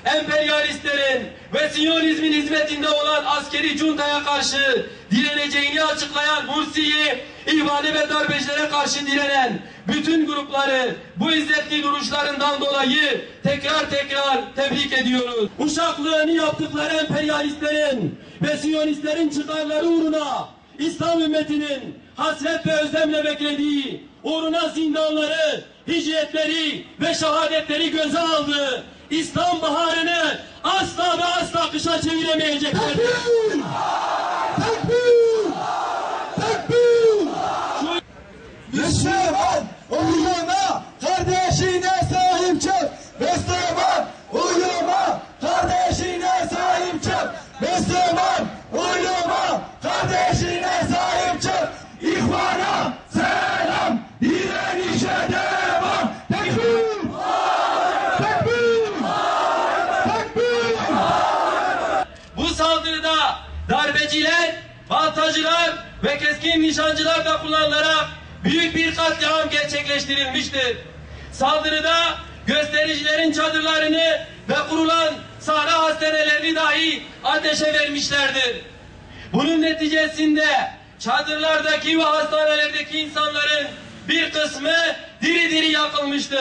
Emperyalistlerin ve Siyonizmin hizmetinde olan askeri cuntaya karşı direneceğini açıklayan Mursi'yi, ihvali ve darbecilere karşı direnen bütün grupları bu izzetli duruşlarından dolayı tekrar tebrik ediyoruz. Uşaklığını yaptıkları emperyalistlerin ve Siyonistlerin çıkarları uğruna İslam ümmetinin hasret ve özlemle beklediği, uğruna zindanları, hiciyetleri ve şehadetleri göze aldı. İslam baharını asla ve asla kışa çeviremeyeceklerdir. Tekbir! Tekbir! Tekbir! Müslüman uyuma, kardeşine sahip çık. Müslüman uyuma, kardeşine sahip çık. Müslüman uyuma, kardeşine sahip çık. İhvana selam, direnişe devam. Tekbir! Bu saldırıda darbeciler, baltacılar ve keskin nişancılar da kullanılarak büyük bir katliam gerçekleştirilmiştir. Saldırıda göstericilerin çadırlarını ve kurulan sahra hastanelerini dahi ateşe vermişlerdir. Bunun neticesinde çadırlardaki ve hastanelerdeki insanların bir kısmı diri diri yakılmıştır.